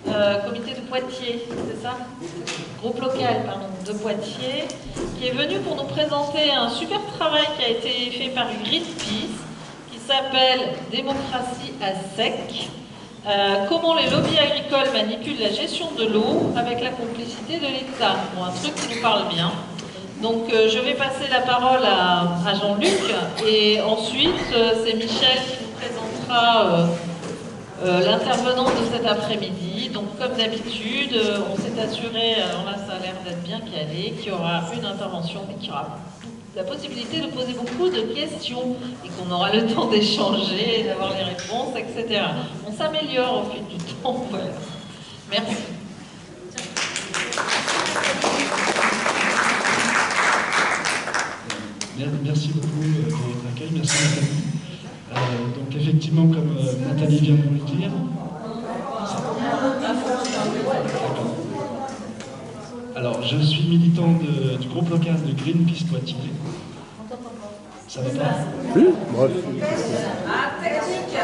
comité de Poitiers, c'est ça? Groupe local, pardon, de Poitiers, qui est venu pour nous présenter un super travail qui a été fait par Greenpeace, qui s'appelle Démocratie à sec. Comment les lobbies agricoles manipulent la gestion de l'eau avec la complicité de l'État. Bon, un truc qui nous parle bien. Donc je vais passer la parole à Jean-Luc et ensuite c'est Michel qui nous présentera l'intervenant de cet après-midi. Donc comme d'habitude, on s'est assuré, alors là ça a l'air d'être bien calé, qu'il y aura une intervention mais qu'il y aura la possibilité de poser beaucoup de questions et qu'on aura le temps d'échanger, d'avoir les réponses, etc. On s'améliore au fil du temps. Voilà. Merci. Merci beaucoup pour votre accueil, merci Nathalie. Donc effectivement, comme Nathalie vient de vous le dire, alors je suis militant du groupe local de Greenpeace Poitiers. Ça va pas? Oui, bref. Ah, technique.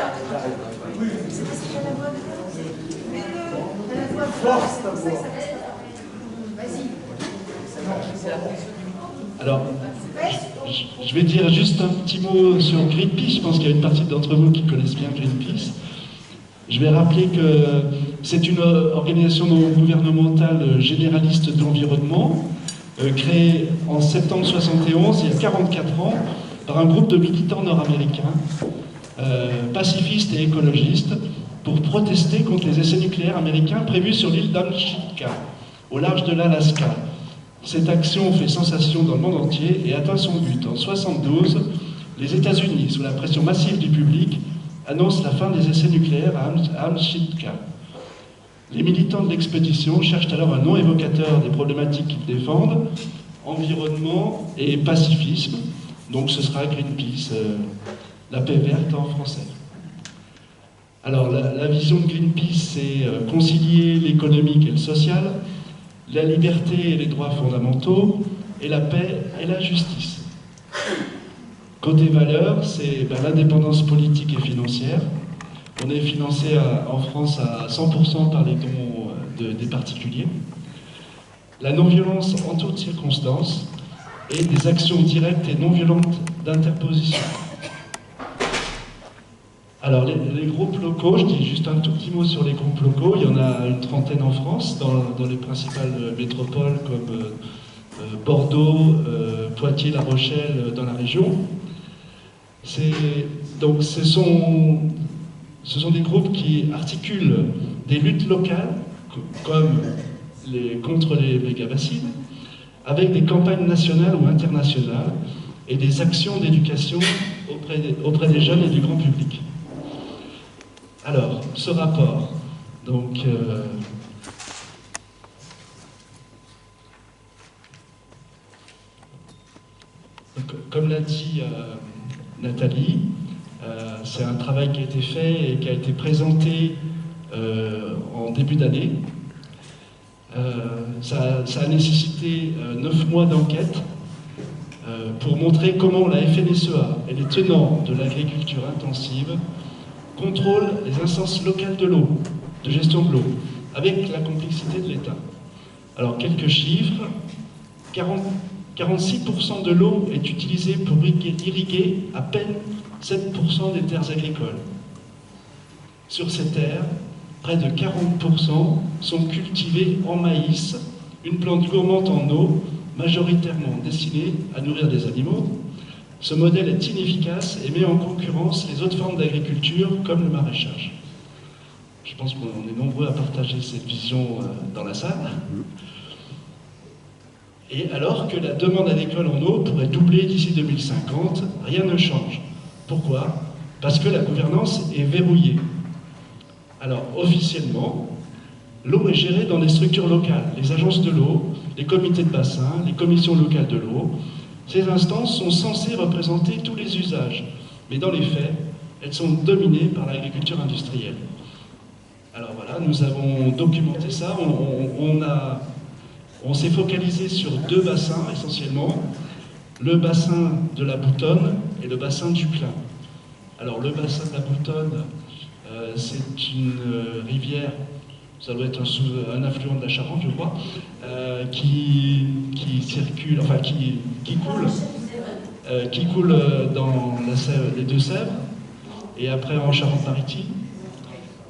Alors, je vais dire juste un petit mot sur Greenpeace. Je pense qu'il y a une partie d'entre vous qui connaissent bien Greenpeace. Je vais rappeler que c'est une organisation non gouvernementale généraliste de l'environnement, créée en septembre 1971, il y a 44 ans, par un groupe de militants nord-américains, pacifistes et écologistes, pour protester contre les essais nucléaires américains prévus sur l'île d'Amchitka, au large de l'Alaska. Cette action fait sensation dans le monde entier et atteint son but. En 1972, les États-Unis, sous la pression massive du public, annoncent la fin des essais nucléaires à Amchitka. Les militants de l'expédition cherchent alors un nom évocateur des problématiques qu'ils défendent, environnement et pacifisme. Donc ce sera Greenpeace, la paix verte en français. Alors la vision de Greenpeace, c'est concilier l'économique et le social, la liberté et les droits fondamentaux, et la paix et la justice. Côté valeurs, c'est l'indépendance politique et financière. On est financé en France à 100% par les dons des particuliers. La non-violence en toutes circonstances et des actions directes et non violentes d'interposition. Alors les groupes locaux, je dis juste un tout petit mot sur les groupes locaux. Il y en a une trentaine en France, dans les principales métropoles comme Bordeaux, Poitiers, La Rochelle, dans la région. Donc ce sont des groupes qui articulent des luttes locales, comme contre les mégabassines, avec des campagnes nationales ou internationales et des actions d'éducation auprès des jeunes et du grand public. Alors, ce rapport, donc, comme l'a dit Nathalie, c'est un travail qui a été fait et qui a été présenté en début d'année. Ça a nécessité 9 mois d'enquête pour montrer comment la FNSEA et les tenants de l'agriculture intensive contrôlent les instances locales de l'eau, de gestion de l'eau, avec la complicité de l'État. Alors, quelques chiffres. 46% de l'eau est utilisée pour irriguer à peine 7% des terres agricoles. Sur ces terres, près de 40% sont cultivées en maïs, une plante gourmande en eau, majoritairement destinée à nourrir des animaux. Ce modèle est inefficace et met en concurrence les autres formes d'agriculture, comme le maraîchage. Je pense qu'on est nombreux à partager cette vision dans la salle. Et alors que la demande agricole en eau pourrait doubler d'ici 2050, rien ne change. Pourquoi? Parce que la gouvernance est verrouillée. Alors, officiellement, l'eau est gérée dans les structures locales, les agences de l'eau, les comités de bassin, les commissions locales de l'eau. Ces instances sont censées représenter tous les usages, mais dans les faits, elles sont dominées par l'agriculture industrielle. Alors voilà, nous avons documenté ça, on s'est focalisé sur 2 bassins essentiellement, le bassin de la Boutonne et le bassin du Clin. Alors le bassin de la Boutonne, c'est une rivière ça doit être un affluent de la Charente, je crois, qui circule, enfin qui coule dans les Deux-Sèvres, et après en Charente-Maritime.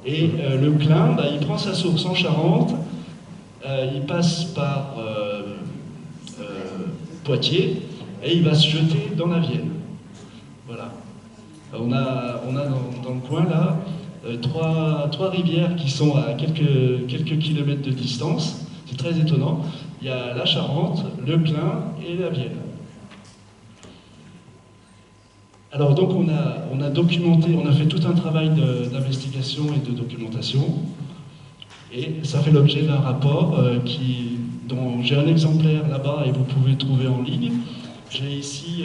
Et le Clin, il prend sa source en Charente, il passe par Poitiers, et il va se jeter dans la Vienne. Voilà. On a dans le coin là trois rivières qui sont à quelques kilomètres de distance. C'est très étonnant. Il y a la Charente, le Clin et la Vienne. Alors donc on a documenté, on a fait tout un travail d'investigation et de documentation, et ça fait l'objet d'un rapport dont j'ai un exemplaire là-bas et vous pouvez trouver en ligne. J'ai ici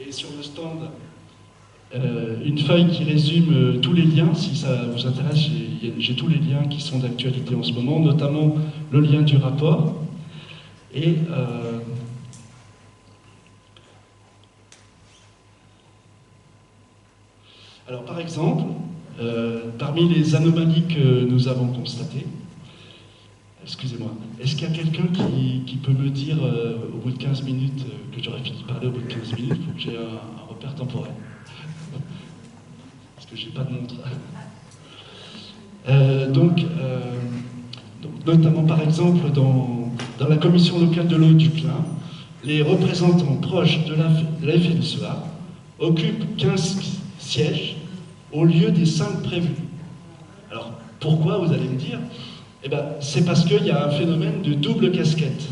et sur le stand une feuille qui résume tous les liens. Si ça vous intéresse, j'ai tous les liens qui sont d'actualité en ce moment, notamment le lien du rapport. Et alors par exemple, parmi les anomalies que nous avons constatées, excusez-moi, est-ce qu'il y a quelqu'un qui peut me dire au bout de 15 minutes que j'aurais fini de parler au bout de 15 minutes? Il faut que j'ai un repère temporel. Parce que je n'ai pas de montre. Donc, notamment par exemple dans la commission locale de l'eau du Clin, les représentants proches de la FNSEA occupent 15 sièges au lieu des 5 prévus. Alors pourquoi, vous allez me dire? Eh bien, c'est parce qu'il y a un phénomène de double casquette.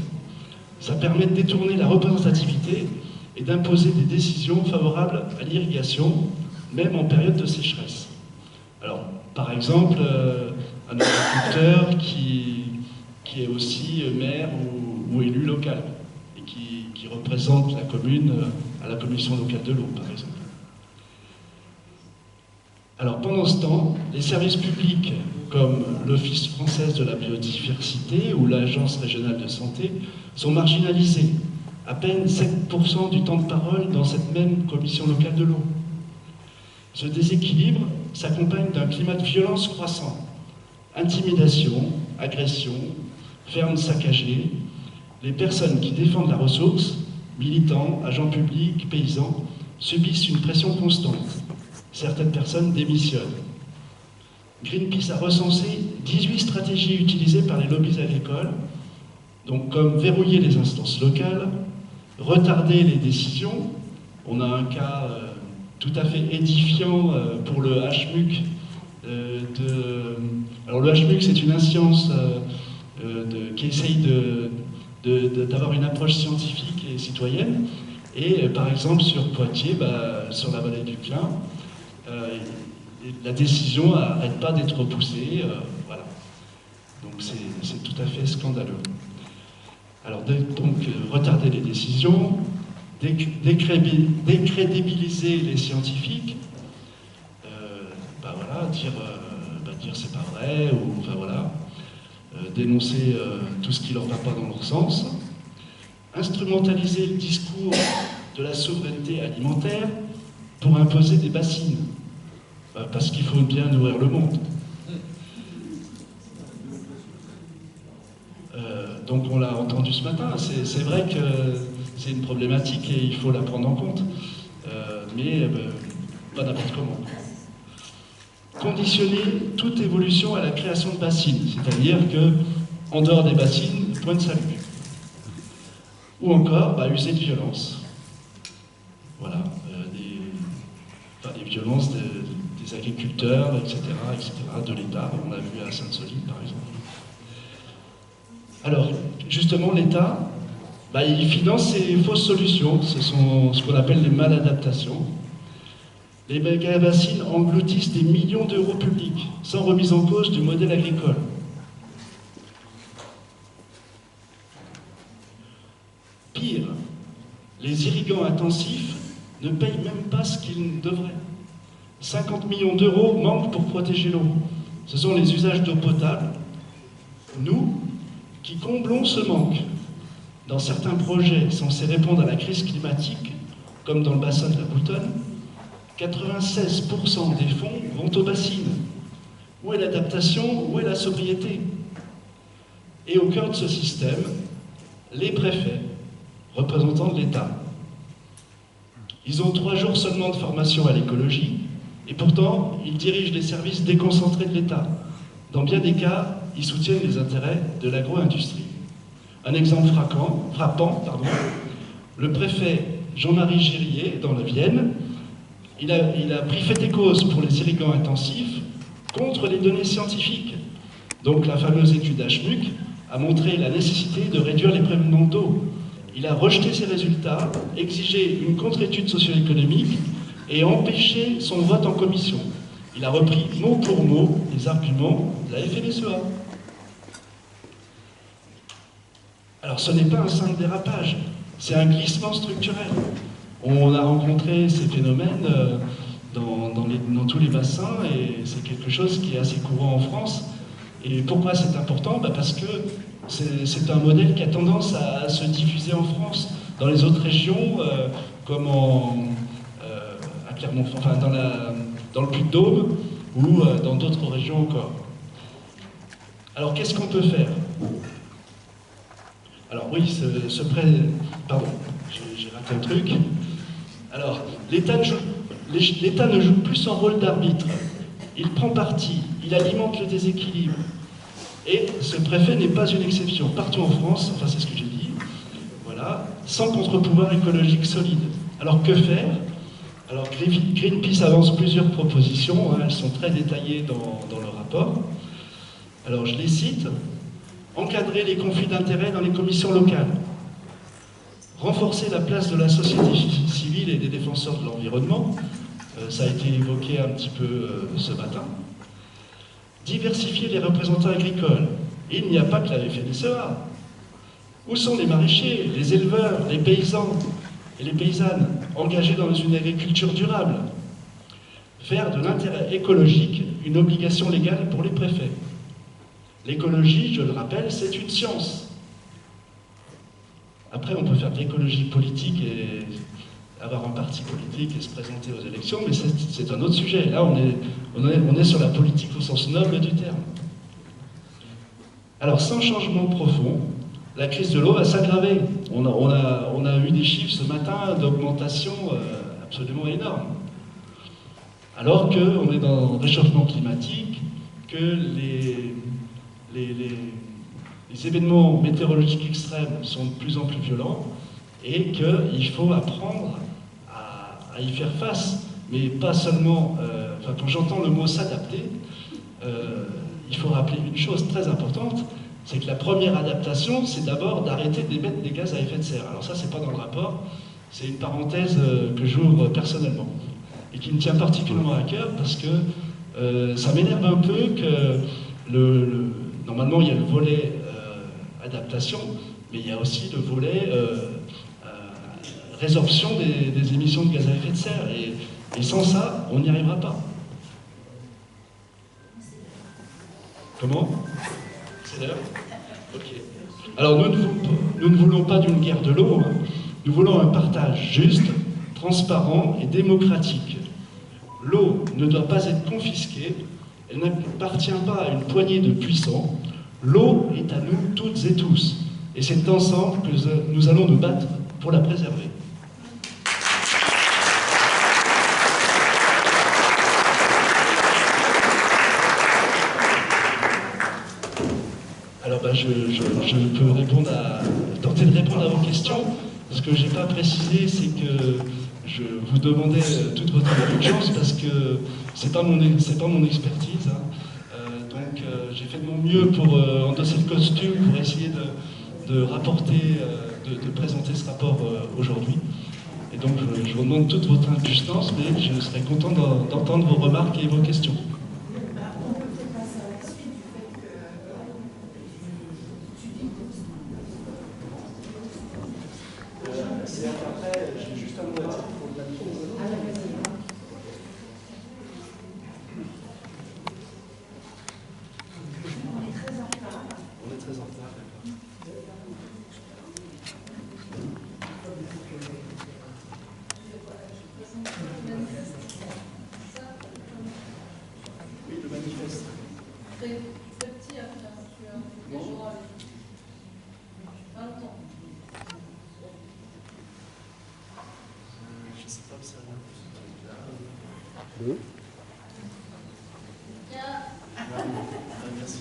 Ça permet de détourner la représentativité et d'imposer des décisions favorables à l'irrigation, même en période de sécheresse. Alors, par exemple, un agriculteur qui est aussi maire ou élu local et qui représente la commune à la commission locale de l'eau, par exemple. Alors pendant ce temps, les services publics comme l'Office français de la biodiversité ou l'Agence régionale de santé sont marginalisés. À peine 7% du temps de parole dans cette même commission locale de l'eau. Ce déséquilibre s'accompagne d'un climat de violence croissant. Intimidation, agression, fermes saccagées. Les personnes qui défendent la ressource, militants, agents publics, paysans, subissent une pression constante. Certaines personnes démissionnent. Greenpeace a recensé 18 stratégies utilisées par les lobbies agricoles, donc comme verrouiller les instances locales, retarder les décisions. On a un cas tout à fait édifiant pour le HMUC. Alors le HMUC, c'est une instance qui essaye d'avoir une approche scientifique et citoyenne. Et par exemple sur Poitiers, sur la vallée du Clin, la décision n'arrête pas d'être repoussée, voilà. Donc c'est tout à fait scandaleux. Alors donc retarder les décisions, décrédibiliser les scientifiques, voilà, dire c'est pas vrai, ou enfin voilà, dénoncer tout ce qui leur va pas dans leur sens, instrumentaliser le discours de la souveraineté alimentaire pour imposer des bassines. Parce qu'il faut bien nourrir le monde. Donc on l'a entendu ce matin, c'est vrai que c'est une problématique et il faut la prendre en compte, mais pas n'importe comment. Conditionner toute évolution à la création de bassines, c'est-à-dire que en dehors des bassines, point de salut. Ou encore, user de violence. Voilà, des violences des agriculteurs, etc., de l'État. On l'a vu à Sainte-Soline, par exemple. Alors, justement, l'État, il finance ces fausses solutions. Ce sont ce qu'on appelle les maladaptations. Les méga-bassines engloutissent des millions d'euros publics, sans remise en cause du modèle agricole. Pire, les irrigants intensifs ne payent même pas ce qu'ils devraient. 50 millions d'euros manquent pour protéger l'eau. Ce sont les usages d'eau potable, nous, qui comblons ce manque. Dans certains projets censés répondre à la crise climatique, comme dans le bassin de la Boutonne, 96% des fonds vont aux bassines. Où est l'adaptation? Où est la sobriété? Et au cœur de ce système, les préfets, représentants de l'État. Ils ont 3 jours seulement de formation à l'écologie, et pourtant, ils dirigent les services déconcentrés de l'État. Dans bien des cas, ils soutiennent les intérêts de l'agro-industrie. Un exemple frappant, le préfet Jean-Marie Gérier, dans la Vienne, il a pris fait et cause pour les irrigants intensifs contre les données scientifiques. Donc la fameuse étude HMUC a montré la nécessité de réduire les prélèvements d'eau. Il a rejeté ces résultats, exigé une contre-étude socio-économique et empêché son vote en commission. Il a repris mot pour mot les arguments de la FNSEA. Alors ce n'est pas un simple dérapage, c'est un glissement structurel. On a rencontré ces phénomènes dans tous les bassins et c'est quelque chose qui est assez courant en France. Et pourquoi c'est important? Parce que c'est un modèle qui a tendance à se diffuser en France. Dans les autres régions, comme à Clermont-Ferrand, enfin dans le Puy-de-Dôme ou dans d'autres régions encore. Alors qu'est-ce qu'on peut faire? Alors oui, pardon, j'ai raté un truc. Alors, l'État ne joue plus son rôle d'arbitre. Il prend parti, il alimente le déséquilibre. Et ce préfet n'est pas une exception. Partout en France, enfin c'est ce que j'ai dit, voilà, sans contre-pouvoir écologique solide. Alors que faire? Alors Greenpeace avance plusieurs propositions, elles sont très détaillées dans le rapport. Alors je les cite. Encadrer les conflits d'intérêts dans les commissions locales. Renforcer la place de la société civile et des défenseurs de l'environnement. Ça a été évoqué un petit peu ce matin. Diversifier les représentants agricoles. Et il n'y a pas que la FNSEA. Où sont les maraîchers, les éleveurs, les paysans et les paysannes engagés dans une agriculture durable? Faire de l'intérêt écologique une obligation légale pour les préfets. L'écologie, je le rappelle, c'est une science. Après, on peut faire de l'écologie politique et avoir un parti politique et se présenter aux élections, mais c'est un autre sujet. Là, on est sur la politique au sens noble du terme. Alors, sans changement profond, la crise de l'eau va s'aggraver. On a eu des chiffres ce matin d'augmentation absolument énorme. Alors qu'on est dans le réchauffement climatique, que les événements météorologiques extrêmes sont de plus en plus violents et qu'il faut apprendre à y faire face, mais pas seulement, quand j'entends le mot s'adapter, il faut rappeler une chose très importante, c'est que la première adaptation, c'est d'abord d'arrêter d'émettre des gaz à effet de serre. Alors ça, c'est pas dans le rapport, c'est une parenthèse que j'ouvre personnellement et qui me tient particulièrement à cœur parce que ça m'énerve un peu que normalement, il y a le volet adaptation, mais il y a aussi le volet résorption des émissions de gaz à effet de serre. Et sans ça, on n'y arrivera pas. Comment? C'est l'heure? Ok. Alors, nous ne voulons pas d'une guerre de l'eau, hein. Nous voulons un partage juste, transparent et démocratique. L'eau ne doit pas être confisquée. Elle n'appartient pas à une poignée de puissants. L'eau est à nous toutes et tous. Et c'est ensemble que nous allons nous battre pour la préserver. Alors je peux tenter de répondre à vos questions. Ce que je n'ai pas précisé, c'est que je vous demandais toute votre indulgence parce que c'est pas mon expertise. Hein. Donc j'ai fait de mon mieux pour endosser le costume, pour essayer de rapporter, de présenter ce rapport aujourd'hui. Et donc je vous demande toute votre indulgence, mais je serais content d'entendre vos remarques et vos questions. très petit, hein, tu as toujours avec 20 ans. Je sais pas si ça va. Merci.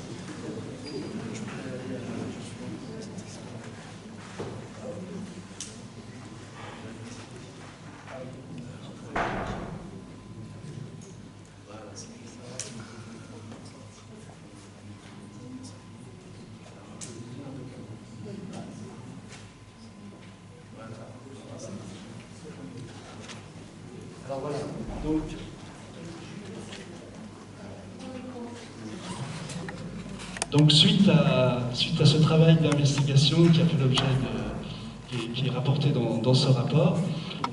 Alors voilà, donc suite à ce travail d'investigation qui a fait l'objet qui est rapporté dans ce rapport,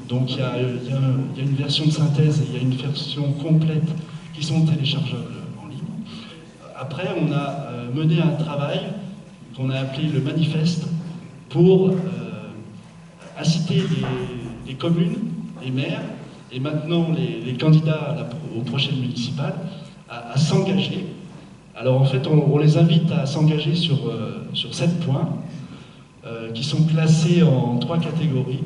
donc il y a une version de synthèse et il y a une version complète qui sont téléchargeables en ligne. Après, on a mené un travail qu'on a appelé le manifeste pour inciter les communes, les maires et maintenant les candidats aux prochaines municipales à s'engager. Alors en fait, on les invite à s'engager sur 7 points qui sont classés en 3 catégories.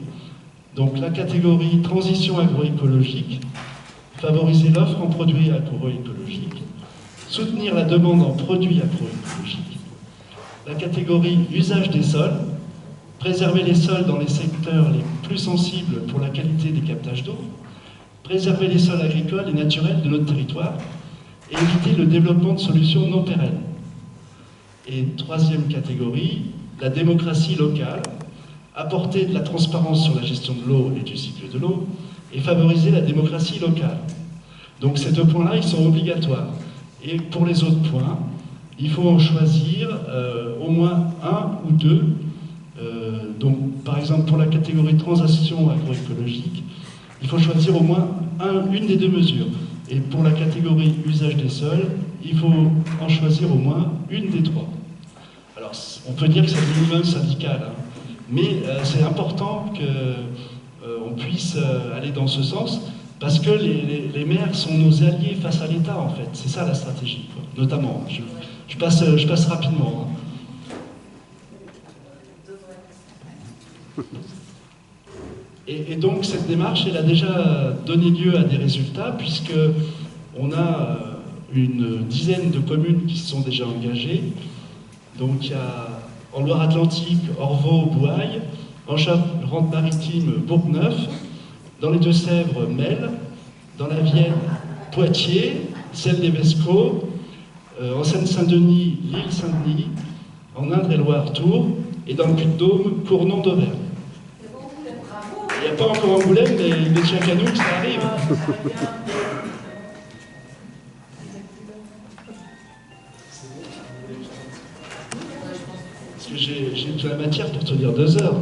Donc la catégorie transition agroécologique, favoriser l'offre en produits agroécologiques, soutenir la demande en produits agroécologiques. La catégorie usage des sols, préserver les sols dans les secteurs les plus sensibles pour la qualité des captages d'eau, préserver les sols agricoles et naturels de notre territoire, et éviter le développement de solutions non pérennes. Et 3e catégorie, la démocratie locale, apporter de la transparence sur la gestion de l'eau et du cycle de l'eau, et favoriser la démocratie locale. Donc ces 2 points-là, ils sont obligatoires. Et pour les autres points, il faut en choisir au moins 1 ou 2. Donc par exemple, pour la catégorie transition agroécologique, il faut choisir au moins une des 2 mesures. Et pour la catégorie usage des sols, il faut en choisir au moins une des 3. Alors, on peut dire que c'est le minimum syndical, hein, mais c'est important qu'on puisse aller dans ce sens, parce que les maires sont nos alliés face à l'État, en fait. C'est ça la stratégie, quoi. Notamment. Je passe rapidement. Hein. Et donc cette démarche, elle a déjà donné lieu à des résultats, puisque on a une dizaine de communes qui se sont déjà engagées. Donc il y a en Loire-Atlantique, Orvault, Bouaille, en Charente-Maritime, Bourgneuf, dans les Deux-Sèvres, Melle, dans la Vienne, Poitiers, Celles-les-Vescots, en Seine-Saint-Denis, l'île Saint-Denis, en Indre-et-Loire, Tours, et dans le Puy-de-Dôme, Cournon d'Auvergne. Il n'y a pas encore Angoulême, mais il ne tient qu'à nous que ça arrive. Parce que j'ai de la matière pour tenir 2 heures.